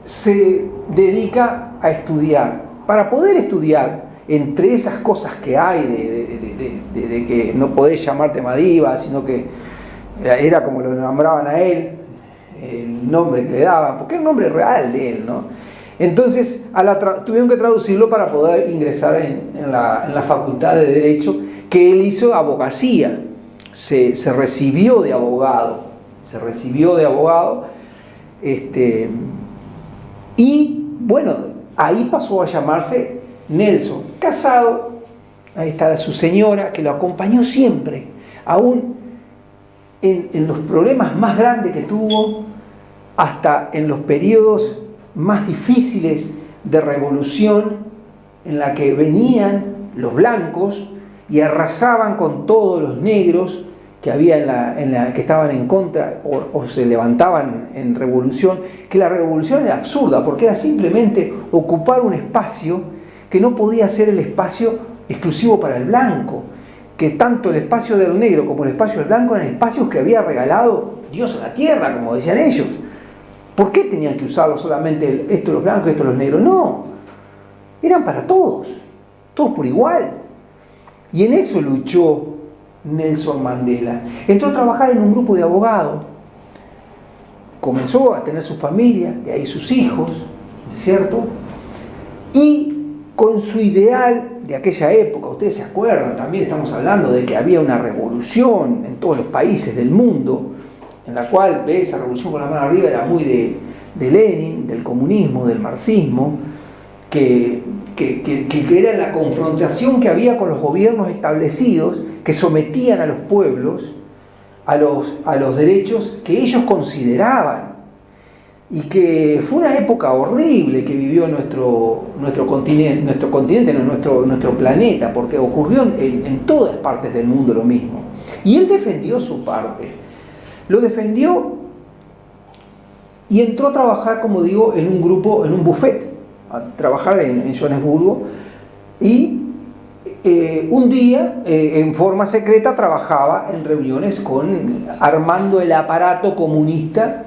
se dedica a estudiar. Para poder estudiar, entre esas cosas que hay de que no podés llamarte Madiba, sino que era como lo nombraban a él, el nombre que le daban, porque era un nombre real de él, ¿no? Entonces tuvieron que traducirlo para poder ingresar en la facultad de Derecho, que él hizo abogacía, se recibió de abogado, y bueno, ahí pasó a llamarse Nelson, casado, ahí está su señora, que lo acompañó siempre, aún en los problemas más grandes que tuvo, hasta en los periodos más difíciles de revolución, en la que venían los blancos y arrasaban con todos los negros que había que estaban en contra o se levantaban en revolución, que la revolución era absurda, porque era simplemente ocupar un espacio que no podía ser el espacio exclusivo para el blanco, que tanto el espacio del negro como el espacio del blanco eran espacios que había regalado Dios a la tierra, como decían ellos. ¿Por qué tenían que usarlo solamente esto los blancos y esto los negros? No, eran para todos por igual. Y en eso luchó Nelson Mandela. Entró a trabajar en un grupo de abogados, comenzó a tener su familia, de ahí sus hijos, ¿no es cierto? Y con su ideal de aquella época, ustedes se acuerdan, también estamos hablando de que había una revolución en todos los países del mundo, en la cual, esa revolución con la mano arriba era muy de Lenin, del comunismo, del marxismo, que era la confrontación que había con los gobiernos establecidos que sometían a los pueblos a los derechos que ellos consideraban, y que fue una época horrible que vivió nuestro planeta, porque ocurrió en todas partes del mundo lo mismo. Y él defendió su parte, lo defendió y entró a trabajar, como digo, en un grupo, en un buffet, a trabajar en Johannesburgo, y un día, en forma secreta, trabajaba en reuniones armando el aparato comunista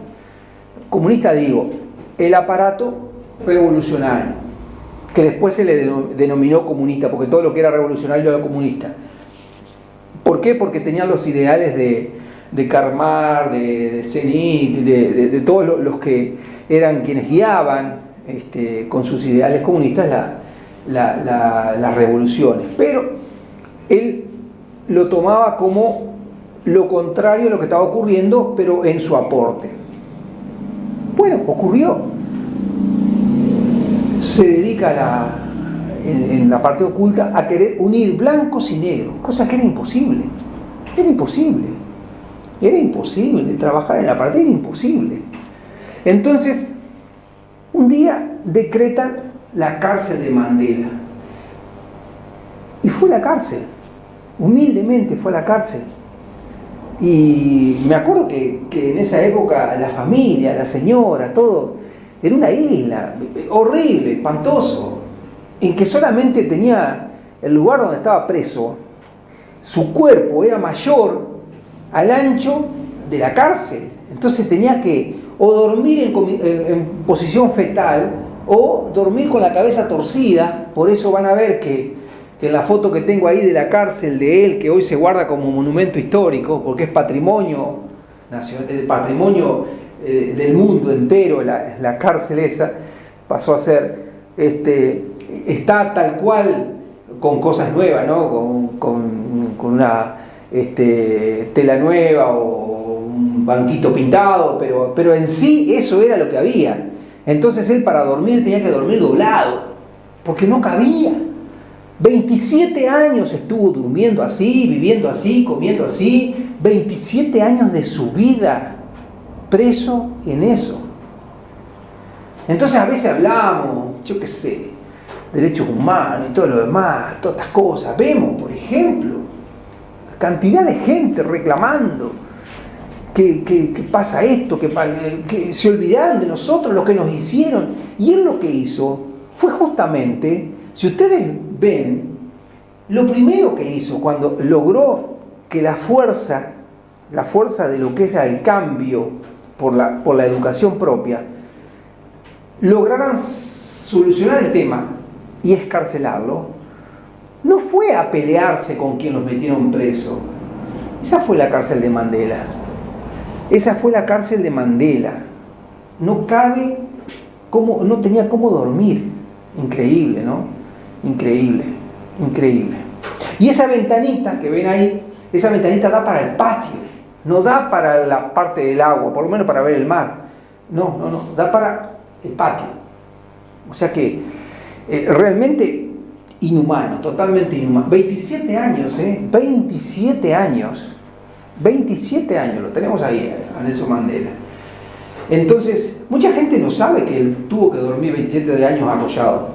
digo, el aparato revolucionario, que después se le denominó comunista, porque todo lo que era revolucionario era comunista. ¿Por qué? Porque tenían los ideales de Karl Marx, de Zenit, de todos los que eran quienes guiaban con sus ideales comunistas las revoluciones. Pero él lo tomaba como lo contrario a lo que estaba ocurriendo, pero en su aporte. Bueno, ocurrió. Se dedica en la parte oculta a querer unir blancos y negros, cosa que era imposible. Era imposible trabajar en la parte, era imposible. Entonces, un día decretan la cárcel de Mandela. Y fue a la cárcel, humildemente fue a la cárcel. Y me acuerdo que en esa época la familia, la señora, todo, era una isla, horrible, espantoso, en que solamente tenía el lugar donde estaba preso, su cuerpo era mayor al ancho de la cárcel. Entonces tenía que o dormir en posición fetal o dormir con la cabeza torcida. Por eso van a ver que en la foto que tengo ahí de la cárcel de él, que hoy se guarda como monumento histórico, porque es patrimonio del mundo entero, la cárcel esa pasó a ser, está tal cual, con cosas nuevas, ¿no? con una tela nueva o un banquito pintado, pero en sí eso era lo que había. Entonces él, para dormir, tenía que dormir doblado, porque no cabía. 27 años estuvo durmiendo así, viviendo así, comiendo así, 27 años de su vida preso en eso. Entonces a veces hablamos, yo qué sé, derechos humanos y todo lo demás, todas estas cosas. Vemos, por ejemplo, cantidad de gente reclamando que pasa esto, que se olvidaron de nosotros, lo que nos hicieron. Y él lo que hizo fue justamente, si ustedes ven, lo primero que hizo cuando logró que la fuerza de lo que es el cambio por la educación propia, lograran solucionar el tema y escarcelarlo, no fue a pelearse con quien los metieron preso. Esa fue la cárcel de Mandela. Esa fue la cárcel de Mandela. No tenía cómo dormir. Increíble, ¿no? Increíble. Y esa ventanita que ven ahí, esa ventanita da para el patio, no da para la parte del agua, por lo menos para ver el mar. No, da para el patio. O sea que realmente inhumano, totalmente inhumano. 27 años, 27 años. 27 años, lo tenemos ahí, a Nelson Mandela. Entonces, mucha gente no sabe que él tuvo que dormir 27 años arrollado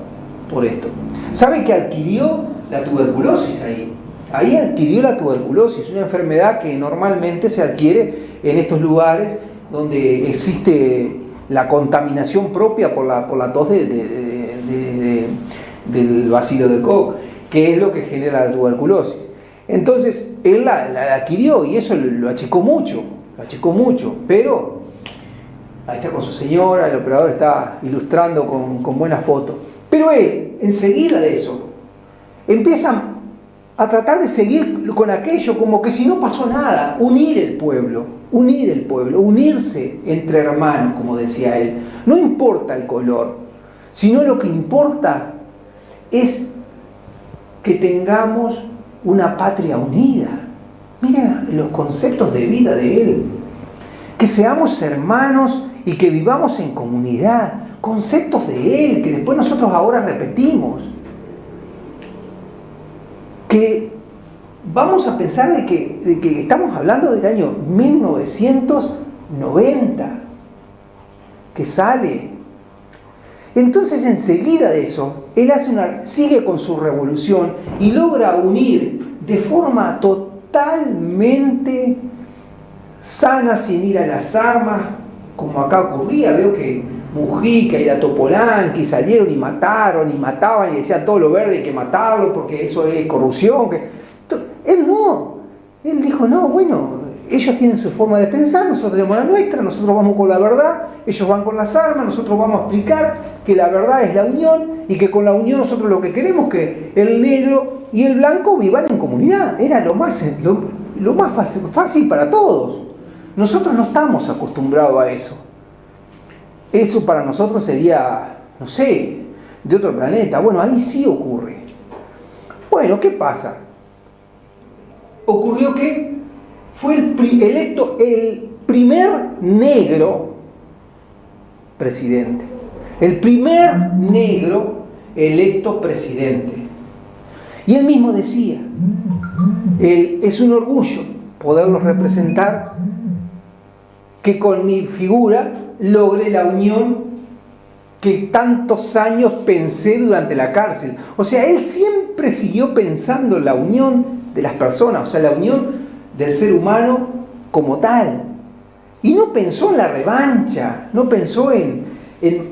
por esto. Sabe que adquirió la tuberculosis ahí. Ahí adquirió la tuberculosis, una enfermedad que normalmente se adquiere en estos lugares donde existe la contaminación propia por la tos del bacilo de Koch, que es lo que genera la tuberculosis. Entonces, él la adquirió y eso lo achicó mucho, pero ahí está con su señora, el operador está ilustrando con buenas fotos. Pero él, enseguida de eso, empieza a tratar de seguir con aquello como que si no pasó nada, unir el pueblo, unirse entre hermanos, como decía él. No importa el color, sino lo que importa es que tengamos una patria unida. Miren los conceptos de vida de él. Que seamos hermanos y que vivamos en comunidad. Conceptos de él que después nosotros ahora repetimos. Que vamos a pensar de que estamos hablando del año 1990 que sale. Entonces enseguida de eso, él sigue con su revolución y logra unir de forma totalmente sana, sin ir a las armas, como acá ocurría. Veo que Mujica y la Topolanqui salieron y mataban y decían todo lo verde hay que matarlo porque eso es corrupción. Él no, él dijo no, bueno, ellos tienen su forma de pensar, nosotros tenemos la nuestra, nosotros vamos con la verdad, ellos van con las armas, nosotros vamos a explicar que la verdad es la unión y que con la unión nosotros lo que queremos es que el negro y el blanco vivan en comunidad. Era lo más fácil para todos. Nosotros no estamos acostumbrados a eso. Eso para nosotros sería, no sé, de otro planeta. Bueno, ahí sí ocurre. Bueno, ¿qué pasa? Ocurrió que fue electo el primer negro presidente. El primer negro electo presidente. Y él mismo decía, es un orgullo poderlos representar, que con mi figura logré la unión que tantos años pensé durante la cárcel. O sea, él siempre siguió pensando en la unión de las personas, o sea, la unión del ser humano como tal. Y no pensó en la revancha, no pensó en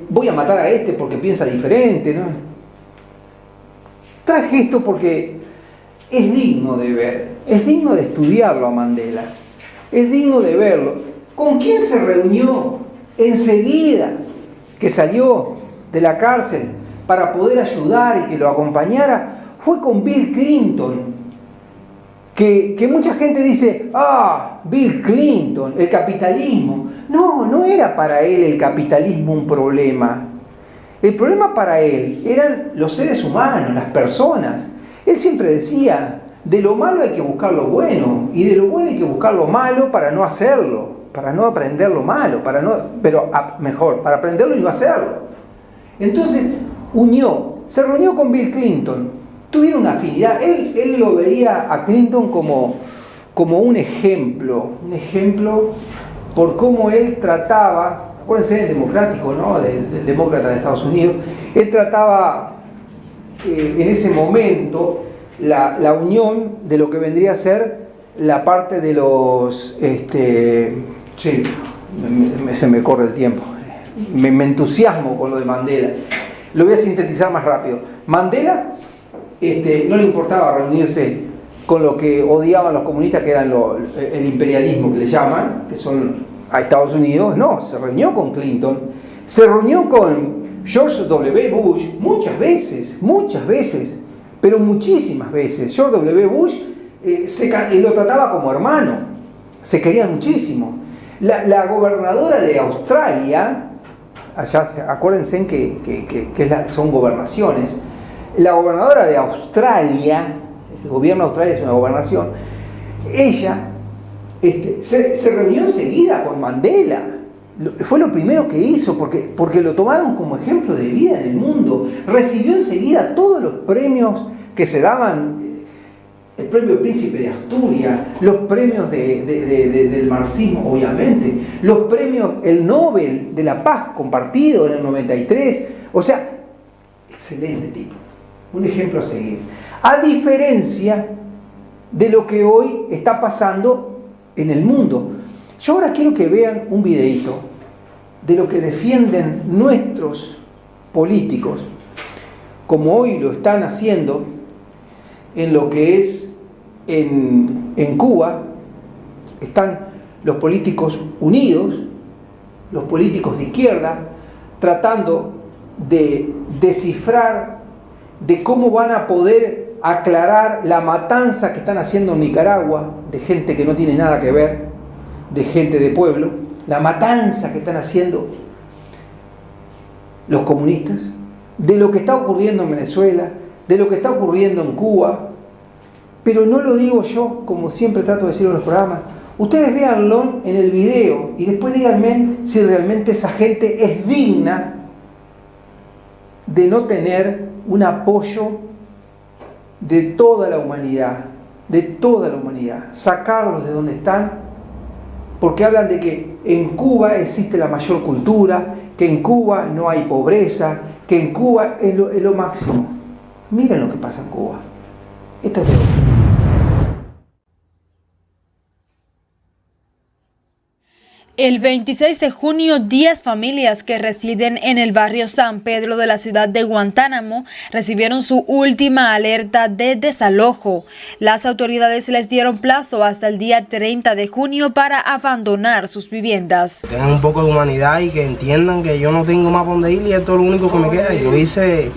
voy a matar a este porque piensa diferente, ¿no? Traje esto porque es digno de ver, es digno de estudiarlo a Mandela, es digno de verlo. ¿Con quién se reunió enseguida que salió de la cárcel para poder ayudar y que lo acompañara? Fue con Bill Clinton, que mucha gente dice, Bill Clinton, el capitalismo. No era para él el capitalismo un problema. El problema para él eran los seres humanos, las personas. Él siempre decía, de lo malo hay que buscar lo bueno, y de lo bueno hay que buscar lo malo para no hacerlo, para no aprender lo malo, para aprenderlo y no hacerlo. Entonces se reunió con Bill Clinton, tuvieron una afinidad. Él lo veía a Clinton como un ejemplo por cómo él trataba, acuérdense del democrático, ¿no? del demócrata de Estados Unidos, él trataba en ese momento la unión de lo que vendría a ser la parte de los... se me corre el tiempo, me entusiasmo con lo de Mandela. Lo voy a sintetizar más rápido. Mandela no le importaba reunirse con lo que odiaban los comunistas, que eran el imperialismo que le llaman, que son a Estados Unidos. No, se reunió con Clinton, se reunió con George W. Bush muchas veces, pero muchísimas veces. George W. Bush lo trataba como hermano, se querían muchísimo. La gobernadora de Australia, allá acuérdense que son gobernaciones, la gobernadora de Australia, el gobierno de Australia es una gobernación, ella se reunió enseguida con Mandela. Fue lo primero que hizo, porque lo tomaron como ejemplo de vida en el mundo. Recibió enseguida todos los premios que se daban, el premio Príncipe de Asturias, los premios del marxismo, obviamente, los premios, el Nobel de la Paz compartido en el 93. O sea, excelente tipo, un ejemplo a seguir. A diferencia de lo que hoy está pasando en el mundo. Yo ahora quiero que vean un videíto de lo que defienden nuestros políticos, como hoy lo están haciendo en lo que es en Cuba. Están los políticos unidos, los políticos de izquierda, tratando de descifrar de cómo van a poder aclarar la matanza que están haciendo en Nicaragua, de gente que no tiene nada que ver, de gente de pueblo, la matanza que están haciendo los comunistas, de lo que está ocurriendo en Venezuela, de lo que está ocurriendo en Cuba. Pero no lo digo yo, como siempre trato de decirlo en los programas. Ustedes véanlo en el video y después díganme si realmente esa gente es digna de no tener un apoyo de toda la humanidad, sacarlos de donde están, porque hablan de que en Cuba existe la mayor cultura, que en Cuba no hay pobreza, que en Cuba es lo máximo. Miren lo que pasa en Cuba. Esto es de hoy. El 26 de junio, 10 familias que residen en el barrio San Pedro de la ciudad de Guantánamo recibieron su última alerta de desalojo. Las autoridades les dieron plazo hasta el día 30 de junio para abandonar sus viviendas. Tengan un poco de humanidad y que entiendan que yo no tengo más por dónde ir y esto es lo único que me queda. Y lo hice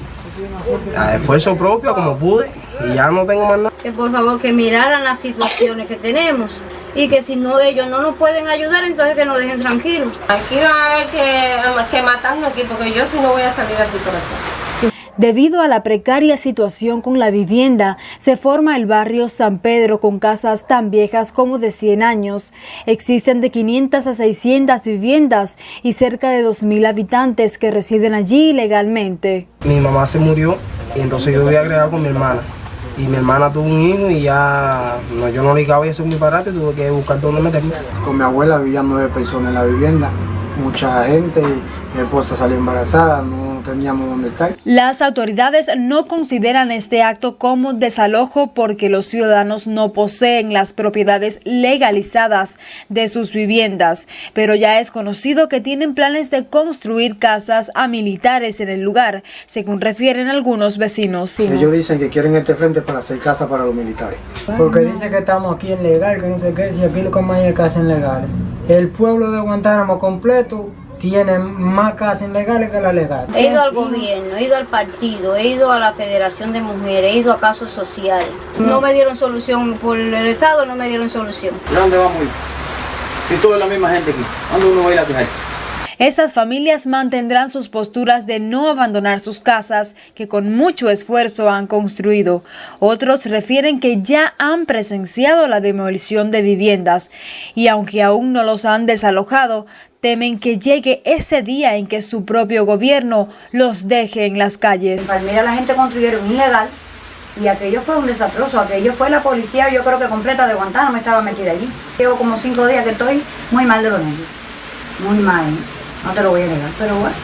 a esfuerzo propio como pude y ya no tengo más nada. Que por favor que miraran las situaciones que tenemos. Y que si no ellos no nos pueden ayudar, entonces que nos dejen tranquilos. Aquí va a haber que matarnos aquí, porque yo sí no voy a salir así por eso. Debido a la precaria situación con la vivienda, se forma el barrio San Pedro con casas tan viejas como de 100 años. Existen de 500 a 600 viviendas y cerca de 2.000 habitantes que residen allí ilegalmente. Mi mamá se murió y entonces yo voy a agregar con mi hermana. Y mi hermana tuvo un hijo y ya yo no le cabía hacer mi barato y tuve que buscar dónde meterme. Con mi abuela vivían 9 personas en la vivienda, mucha gente, y mi esposa salió embarazada, no teníamos dónde estar. Las autoridades no consideran este acto como desalojo porque los ciudadanos no poseen las propiedades legalizadas de sus viviendas, pero ya es conocido que tienen planes de construir casas a militares en el lugar, según refieren algunos vecinos. Ellos dicen que quieren este frente para hacer casa para los militares. Porque dice que estamos aquí en legal, que no sé qué, si aquí lo que más hay es casas ilegales. El pueblo de Guantánamo completo tiene más casas ilegales que la legal. He ido al gobierno, he ido al partido, he ido a la Federación de Mujeres, he ido a casos sociales. No me dieron solución por el Estado, no me dieron solución. ¿De dónde vamos a ir? Si toda la misma gente aquí, ¿dónde uno va a ir a quejarse? Estas familias mantendrán sus posturas de no abandonar sus casas que con mucho esfuerzo han construido. Otros refieren que ya han presenciado la demolición de viviendas y aunque aún no los han desalojado, temen que llegue ese día en que su propio gobierno los deje en las calles. En Palmira la gente construyeron ilegal y aquello fue un desastroso, aquello fue la policía, yo creo que completa de Guantánamo estaba metida allí. Llevo como 5 días que estoy muy mal de los nervios, muy mal. No te lo voy a negar, pero bueno.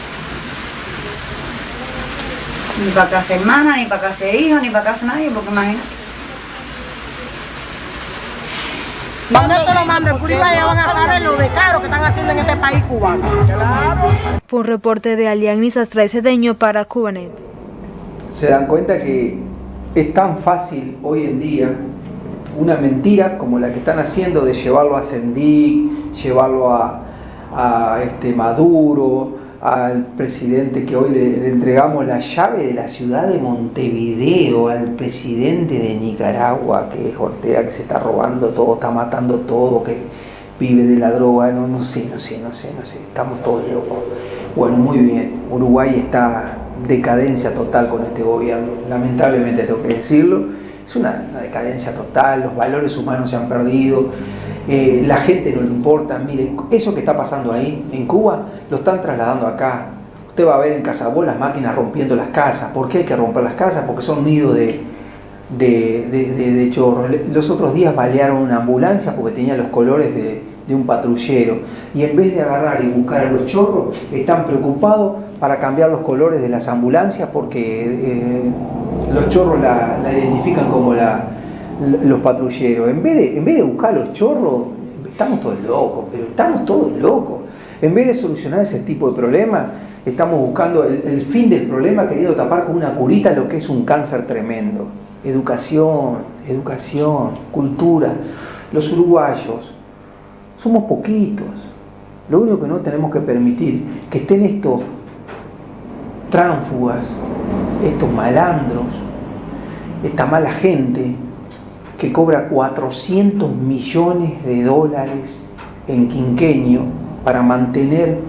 Ni para casa hermana, ni para casa hija, ni para casa nadie, porque imagínate. Cuando eso lo manden por igual, ya van a saber lo de caro que están haciendo en este país cubano. Fue un reporte de Alianis Astray Cedeño para Cubanet. Se dan cuenta que es tan fácil hoy en día una mentira como la que están haciendo de llevarlo a Sendik, llevarlo a Maduro, al presidente que hoy le entregamos la llave de la ciudad de Montevideo, al presidente de Nicaragua, que es Ortega, que se está robando todo, está matando todo, que vive de la droga, no sé, estamos todos locos. Bueno, muy bien, Uruguay está en decadencia total con este gobierno, lamentablemente tengo que decirlo, es una decadencia total, los valores humanos se han perdido. La gente no le importa. Miren, eso que está pasando ahí en Cuba lo están trasladando acá. Usted va a ver en Casabó las máquinas rompiendo las casas. ¿Por qué hay que romper las casas? Porque son nidos de chorros. Los otros días balearon una ambulancia porque tenía los colores de un patrullero, y en vez de agarrar y buscar a los chorros, están preocupados para cambiar los colores de las ambulancias porque los chorros la identifican como los patrulleros. En vez de buscar los chorros, estamos todos locos. En vez de solucionar ese tipo de problemas, estamos buscando el fin del problema, queriendo tapar con una curita lo que es un cáncer tremendo. Educación, cultura. Los uruguayos somos poquitos. Lo único que no tenemos que permitir que estén estos tránsfugas, estos malandros, esta mala gente que cobra 400 millones de dólares en quinquenio para mantener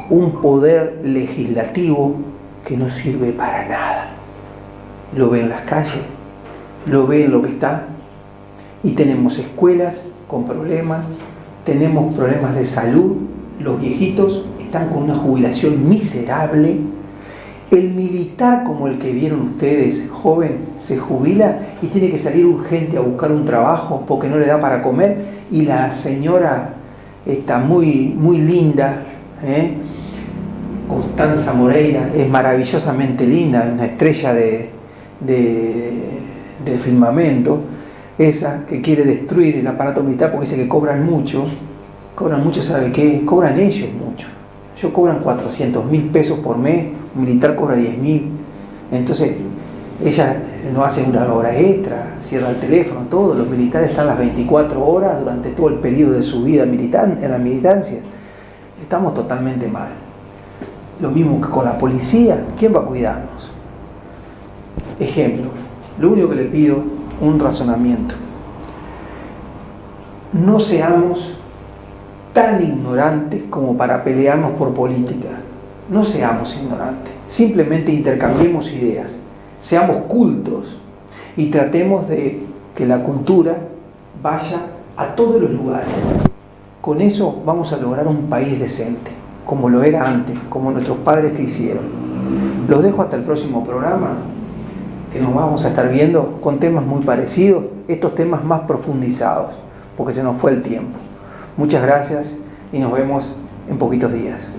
un poder legislativo que no sirve para nada. Lo ven en las calles, lo ven lo que está, y tenemos escuelas con problemas, tenemos problemas de salud, los viejitos están con una jubilación miserable. El militar como el que vieron ustedes, joven, se jubila y tiene que salir urgente a buscar un trabajo porque no le da para comer, y la señora está muy linda, Constanza Moreira, es maravillosamente linda, una estrella del firmamento, esa que quiere destruir el aparato militar porque dice que cobran mucho, ¿sabe qué? Cobran ellos mucho. Ellos cobran 400.000 pesos por mes, un militar cobra 10.000. Entonces, ella no hace una hora extra, cierra el teléfono, todo. Los militares están las 24 horas durante todo el periodo de su vida en la militancia. Estamos totalmente mal. Lo mismo que con la policía. ¿Quién va a cuidarnos? Ejemplo, lo único que le pido, un razonamiento. No seamos tan ignorantes como para pelearnos por política. No seamos ignorantes, simplemente intercambiemos ideas, seamos cultos y tratemos de que la cultura vaya a todos los lugares. Con eso vamos a lograr un país decente, como lo era antes, como nuestros padres que hicieron. Los dejo hasta el próximo programa, que nos vamos a estar viendo con temas muy parecidos, estos temas más profundizados, porque se nos fue el tiempo. Muchas gracias y nos vemos en poquitos días.